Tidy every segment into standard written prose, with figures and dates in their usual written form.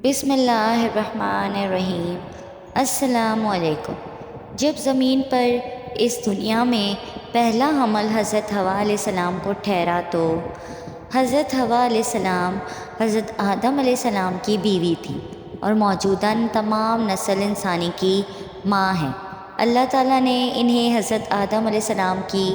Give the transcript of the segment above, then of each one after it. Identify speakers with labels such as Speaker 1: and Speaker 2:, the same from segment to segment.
Speaker 1: بسم اللہ الرحمن الرحیم۔ السلام علیکم۔ جب زمین پر اس دنیا میں پہلا حمل حضرت حوا علیہ السلام کو ٹھہرا تو حضرت حوا علیہ السلام حضرت آدم علیہ السلام کی بیوی تھی اور موجودہ تمام نسل انسانی کی ماں ہیں۔ اللہ تعالیٰ نے انہیں حضرت آدم علیہ السلام کی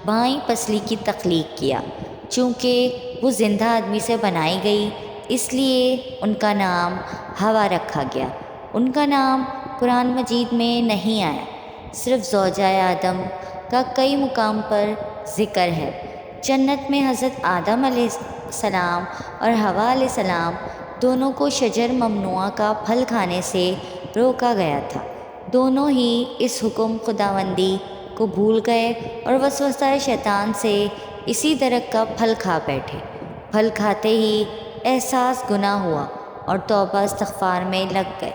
Speaker 1: بائیں پسلی کی تخلیق کیا۔ چونکہ وہ زندہ آدمی سے بنائی گئی اس لیے ان کا نام حوا رکھا گیا۔ ان کا نام قرآن مجید میں نہیں آیا، صرف زوجہ آدم کا کئی مقام پر ذکر ہے۔ جنت میں حضرت آدم علیہ السلام اور حوا علیہ السلام دونوں کو شجر ممنوعہ کا پھل کھانے سے روکا گیا تھا۔ دونوں ہی اس حکم خداوندی کو بھول گئے اور وسوسہ شیطان سے اسی درخت کا پھل کھا بیٹھے۔ پھل کھاتے ہی احساس گناہ ہوا اور توبہ استغفار میں لگ گئے۔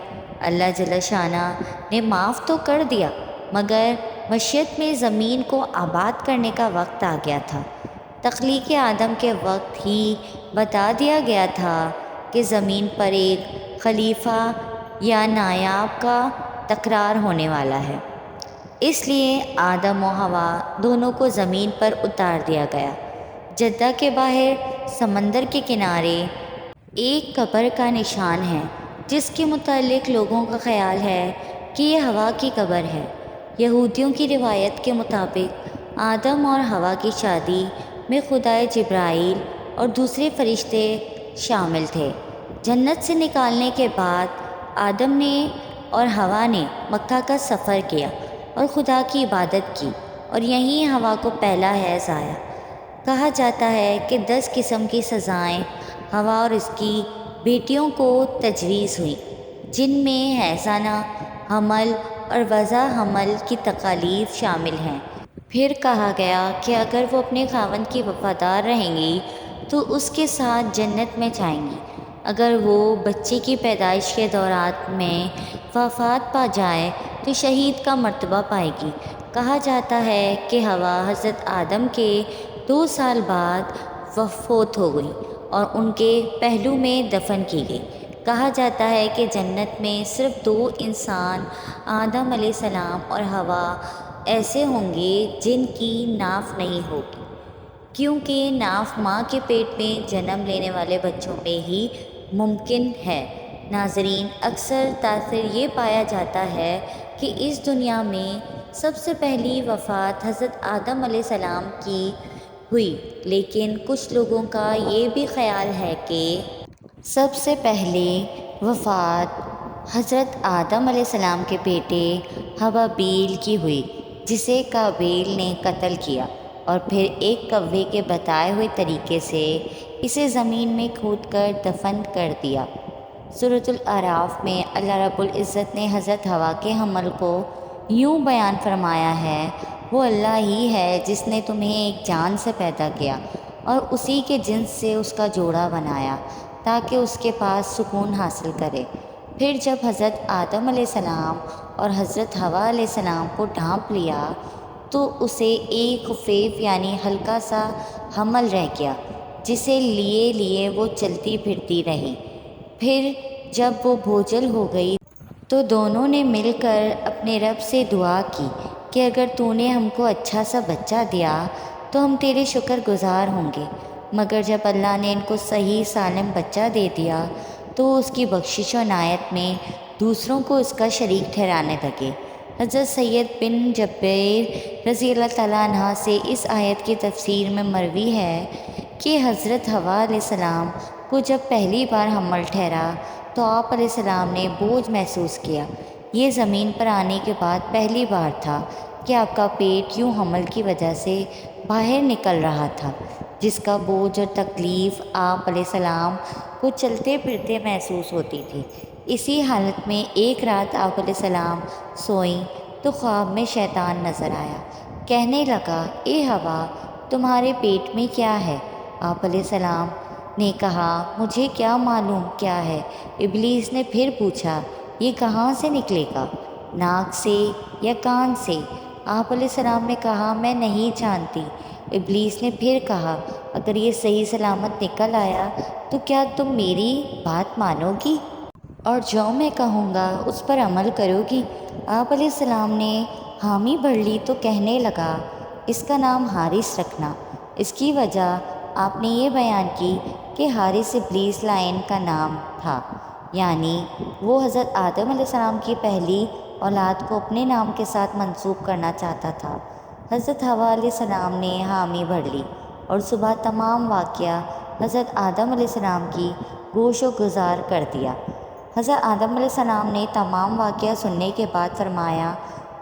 Speaker 1: اللہ جل شانہ نے معاف تو کر دیا مگر مشیت میں زمین کو آباد کرنے کا وقت آ گیا تھا۔ تخلیق آدم کے وقت ہی بتا دیا گیا تھا کہ زمین پر ایک خلیفہ یا نائب کا تکرار ہونے والا ہے۔ اس لیے آدم و حوا دونوں کو زمین پر اتار دیا گیا۔ جدہ کے باہر سمندر کے کنارے ایک قبر کا نشان ہے جس کے متعلق لوگوں کا خیال ہے کہ یہ حوا کی قبر ہے۔ یہودیوں کی روایت کے مطابق آدم اور حوا کی شادی میں خدائے جبرائیل اور دوسرے فرشتے شامل تھے۔ جنت سے نکالنے کے بعد آدم نے اور حوا نے مکہ کا سفر کیا اور خدا کی عبادت کی اور یہیں حوا کو پہلا حیض آیا۔ کہا جاتا ہے کہ 10 قسم کی سزائیں حوا اور اس کی بیٹیوں کو تجویز ہوئیں، جن میں حیضانہ، حمل اور وضع حمل کی تکالیف شامل ہیں۔ پھر کہا گیا کہ اگر وہ اپنے خاوند کی وفادار رہیں گی تو اس کے ساتھ جنت میں جائیں گی، اگر وہ بچے کی پیدائش کے دوران میں وفات پا جائے تو شہید کا مرتبہ پائے گی۔ کہا جاتا ہے کہ حوا حضرت آدم کے 2 سال بعد فوت ہو گئی اور ان کے پہلو میں دفن کی گئی۔ کہا جاتا ہے کہ جنت میں صرف 2 انسان آدم علیہ السلام اور حوا ایسے ہوں گے جن کی ناف نہیں ہوگی، کیونکہ ناف ماں کے پیٹ میں جنم لینے والے بچوں میں ہی ممکن ہے۔ ناظرین، اکثر تاثر یہ پایا جاتا ہے کہ اس دنیا میں سب سے پہلی وفات حضرت آدم علیہ السلام کی ہوئی، لیکن کچھ لوگوں کا یہ بھی خیال ہے کہ سب سے پہلے وفات حضرت آدم علیہ السلام کے بیٹے حبابیل کی ہوئی، جسے قابیل نے قتل کیا اور پھر ایک کوے کے بتائے ہوئے طریقے سے اسے زمین میں کھود کر دفن کر دیا۔ سورۃ الاعراف میں اللہ رب العزت نے حضرت حوا کے حمل کو یوں بیان فرمایا ہے: وہ اللہ ہی ہے جس نے تمہیں ایک جان سے پیدا کیا اور اسی کے جنس سے اس کا جوڑا بنایا تاکہ اس کے پاس سکون حاصل کرے۔ پھر جب حضرت آدم علیہ السلام اور حضرت حوا علیہ السلام کو ڈھانپ لیا تو اسے ایک خفیف یعنی ہلکا سا حمل رہ گیا، جسے لیے وہ چلتی پھرتی رہیں۔ پھر جب وہ بوجھل ہو گئی تو دونوں نے مل کر اپنے رب سے دعا کی کہ اگر تو نے ہم کو اچھا سا بچہ دیا تو ہم تیرے شکر گزار ہوں گے۔ مگر جب اللہ نے ان کو صحیح سالم بچہ دے دیا تو اس کی بخشش و عنایت میں دوسروں کو اس کا شریک ٹھہرانے لگے۔ حضرت سید بن جبیر رضی اللہ تعالیٰ عنہ سے اس آیت کی تفسیر میں مروی ہے کہ حضرت حوا علیہ السلام کو جب پہلی بار حمل ٹھہرا تو آپ علیہ السلام نے بوجھ محسوس کیا۔ یہ زمین پر آنے کے بعد پہلی بار تھا کہ آپ کا پیٹ یوں حمل کی وجہ سے باہر نکل رہا تھا، جس کا بوجھ اور تکلیف آپ علیہ السلام کو چلتے پھرتے محسوس ہوتی تھی۔ اسی حالت میں ایک رات آپ علیہ السلام سوئیں تو خواب میں شیطان نظر آیا۔ کہنے لگا: اے حوا، تمہارے پیٹ میں کیا ہے؟ آپ علیہ السلام نے کہا: مجھے کیا معلوم کیا ہے؟ ابلیس نے پھر پوچھا: یہ کہاں سے نکلے گا، ناک سے یا کان سے؟ آپ علیہ السلام نے کہا: میں نہیں جانتی۔ ابلیس نے پھر کہا: اگر یہ صحیح سلامت نکل آیا تو کیا تم میری بات مانو گی؟ اور جو میں کہوں گا اس پر عمل کرو گی۔ آپ علیہ السلام نے حامی بھر لی تو کہنے لگا اس کا نام حارث رکھنا۔ اس کی وجہ آپ نے یہ بیان کی کہ حارث ابلیس لعین کا نام تھا، یعنی وہ حضرت آدم علیہ السلام کی پہلی اولاد کو اپنے نام کے ساتھ منسوب کرنا چاہتا تھا۔ حضرت حوا علیہ السلام نے حامی بھر لی اور صبح تمام واقعہ حضرت آدم علیہ السلام کی گوش و گزار کر دیا۔ حضرت آدم علیہ السلام نے تمام واقعہ سننے کے بعد فرمایا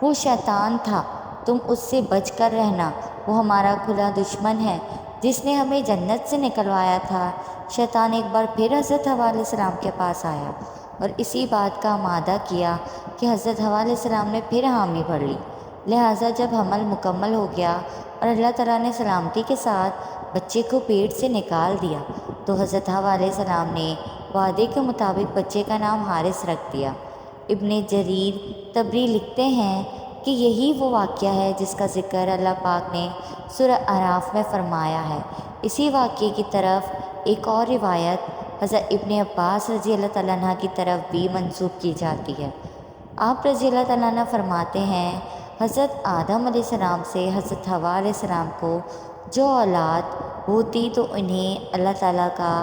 Speaker 1: وہ شیطان تھا، تم اس سے بچ کر رہنا، وہ ہمارا کھلا دشمن ہے جس نے ہمیں جنت سے نکلوایا تھا۔ شیطان ایک بار پھر حضرت حوا علیہ السلام کے پاس آیا اور اسی بات کا مادہ کیا کہ حضرت حوا علیہ السلام نے پھر حامی بھر لی۔ لہٰذا جب حمل مکمل ہو گیا اور اللہ تعالیٰ نے سلامتی کے ساتھ بچے کو پیٹ سے نکال دیا تو حضرت حوا علیہ السلام نے وعدے کے مطابق بچے کا نام حارث رکھ دیا۔ ابن جریر طبری لکھتے ہیں کہ یہی وہ واقعہ ہے جس کا ذکر اللہ پاک نے سورہ اعراف میں فرمایا ہے۔ اسی واقعے کی طرف ایک اور روایت حضرت ابن عباس رضی اللہ تعالیٰ عنہ کی طرف بھی منسوب کی جاتی ہے۔ آپ رضی اللہ تعالیٰ عنہ فرماتے ہیں حضرت آدم علیہ السلام سے حضرت حوا علیہ السلام کو جو اولاد ہوتی تو انہیں اللہ تعالیٰ کا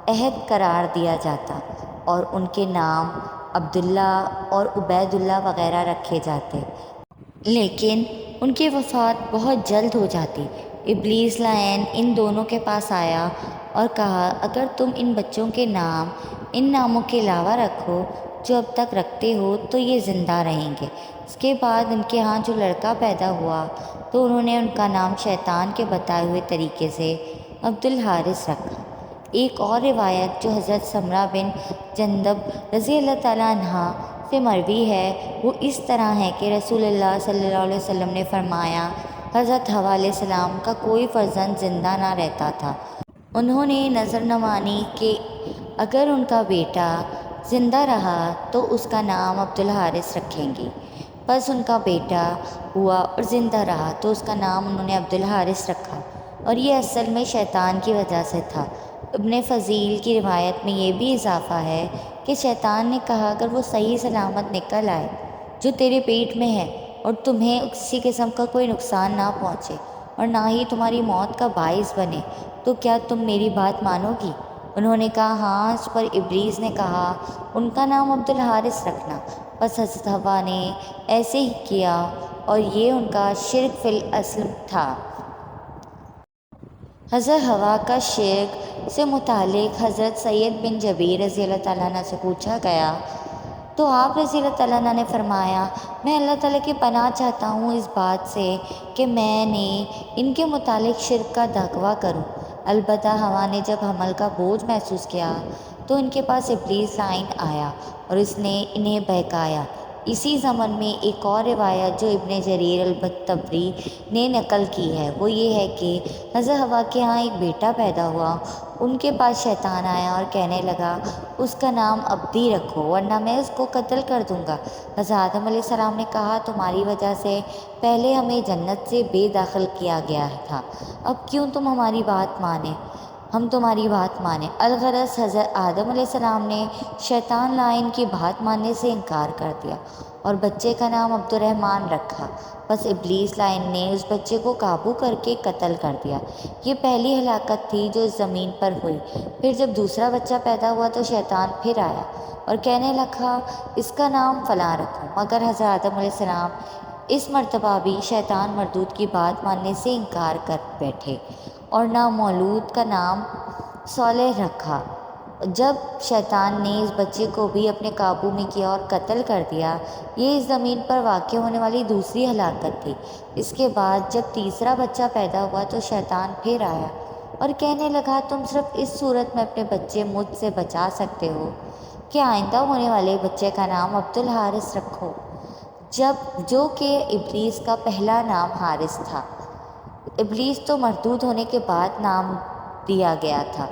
Speaker 1: عہد قرار دیا جاتا اور ان کے نام عبداللہ اور عبید اللہ وغیرہ رکھے جاتے، لیکن ان کی وفات بہت جلد ہو جاتی۔ ابلیس لعین ان دونوں کے پاس آیا اور کہا اگر تم ان بچوں کے نام ان ناموں کے علاوہ رکھو جو اب تک رکھتے ہو تو یہ زندہ رہیں گے۔ اس کے بعد ان کے ہاں جو لڑکا پیدا ہوا تو انہوں نے ان کا نام شیطان کے بتائے ہوئے طریقے سے عبد الحارث رکھا۔ ایک اور روایت جو حضرت سمرہ بن جندب رضی اللہ تعالیٰ عنہ سے مروی ہے وہ اس طرح ہے کہ رسول اللہ صلی اللہ علیہ وسلم نے فرمایا حضرت حوا علیہ السلام کا کوئی فرزند زندہ نہ رہتا تھا۔ انہوں نے نظر نہ مانی کہ اگر ان کا بیٹا زندہ رہا تو اس کا نام عبد الحارث رکھیں گی۔ بس ان کا بیٹا ہوا اور زندہ رہا تو اس کا نام انہوں نے عبد الحارث رکھا، اور یہ اصل میں شیطان کی وجہ سے تھا۔ ابن فضیل کی روایت میں یہ بھی اضافہ ہے کہ شیطان نے کہا اگر وہ صحیح سلامت نکل آئے جو تیرے پیٹ میں ہے اور تمہیں کسی قسم کا کوئی نقصان نہ پہنچے اور نہ ہی تمہاری موت کا باعث بنے تو کیا تم میری بات مانو گی؟ انہوں نے کہا ہاں۔ اس پر ابلیس نے کہا ان کا نام عبد الحارث رکھنا۔ بس حضرت حوا نے ایسے ہی کیا اور یہ ان کا شرک فی الاصل تھا۔ حضرت حوا کا شرک سے متعلق حضرت سید بن جبیر رضی اللہ تعالیٰ عنہ سے پوچھا گیا تو آپ رضی اللہ تعالیٰ عنہ نے فرمایا میں اللہ تعالیٰ کی پناہ چاہتا ہوں اس بات سے کہ میں نے ان کے متعلق شرک کا دعویٰ کروں۔ البتہ حوا نے جب حمل کا بوجھ محسوس کیا تو ان کے پاس ابلیس لعین آیا اور اس نے انہیں بہکایا۔ اسی ضمن میں ایک اور روایت جو ابن جریر الطبری نے نقل کی ہے وہ یہ ہے کہ حضرت حوا کے ہاں ایک بیٹا پیدا ہوا، ان کے پاس شیطان آیا اور کہنے لگا اس کا نام عبدی رکھو ورنہ میں اس کو قتل کر دوں گا۔ حضرت آدم علیہ السلام نے کہا تمہاری وجہ سے پہلے ہمیں جنت سے بے داخل کیا گیا تھا، اب کیوں تم ہماری بات مانیں، ہم تمہاری بات مانیں۔ الغرض حضرت آدم علیہ السلام نے شیطان لعین کی بات ماننے سے انکار کر دیا اور بچے کا نام عبد الرحمن رکھا۔ بس ابلیس لعین نے اس بچے کو قابو کر کے قتل کر دیا۔ یہ پہلی ہلاکت تھی جو اس زمین پر ہوئی۔ پھر جب دوسرا بچہ پیدا ہوا تو شیطان پھر آیا اور کہنے لگا اس کا نام فلاں رکھو، مگر حضرت آدم علیہ السلام اس مرتبہ بھی شیطان مردود کی بات ماننے سے انکار کر بیٹھے اور نامولود کا نام صالح رکھا۔ جب شیطان نے اس بچے کو بھی اپنے قابو میں کیا اور قتل کر دیا، یہ اس زمین پر واقع ہونے والی دوسری ہلاکت تھی۔ اس کے بعد جب تیسرا بچہ پیدا ہوا تو شیطان پھر آیا اور کہنے لگا تم صرف اس صورت میں اپنے بچے مجھ سے بچا سکتے ہو کہ آئندہ ہونے والے بچے کا نام عبد الحارث رکھو، جو کہ ابلیس کا پہلا نام حارث تھا۔ ابلیس تو مردود ہونے کے بعد نام دیا گیا تھا۔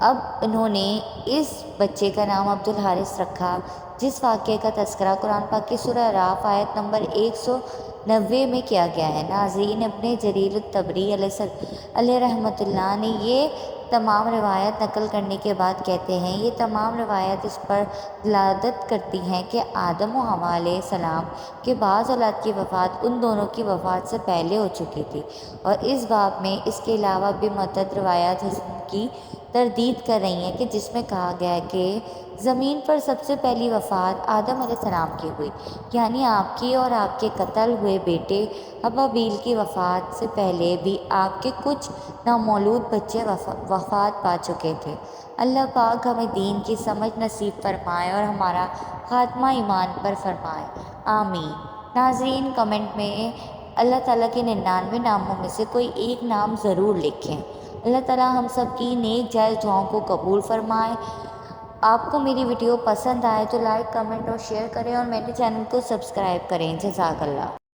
Speaker 1: اب انہوں نے اس بچے کا نام عبد الحارث رکھا جس واقعے کا تذکرہ قرآن پاک کی سورہ اعراف آیت نمبر 190 میں کیا گیا ہے۔ ناظرین ابن جریر الطبری علیہ رحمۃ اللہ نے یہ تمام روایت نقل کرنے کے بعد کہتے ہیں یہ تمام روایت اس پر دلالت کرتی ہیں کہ آدم و حوا علیہ السلام کے بعض اولاد کی وفات ان دونوں کی وفات سے پہلے ہو چکی تھی، اور اس باب میں اس کے علاوہ بھی متعدد روایات حسن کی تردید کر رہی ہیں کہ جس میں کہا گیا ہے کہ زمین پر سب سے پہلی وفات آدم علیہ السلام کی ہوئی، یعنی آپ کی اور آپ کے قتل ہوئے بیٹے ابابیل کی وفات سے پہلے بھی آپ کے کچھ نامولود بچے وفات پا چکے تھے۔ اللہ پاک ہمیں دین کی سمجھ نصیب فرمائے اور ہمارا خاتمہ ایمان پر فرمائے، آمین۔ ناظرین، کمنٹ میں اللہ تعالیٰ کے 99 ناموں میں سے کوئی ایک نام ضرور لکھیں۔ اللہ تعالیٰ ہم سب کی نیک جائز دعاؤں کو قبول فرمائے۔ آپ کو میری ویڈیو پسند آئے تو لائک، کمنٹ اور شیئر کریں اور میرے چینل کو سبسکرائب کریں۔ جزاک اللہ۔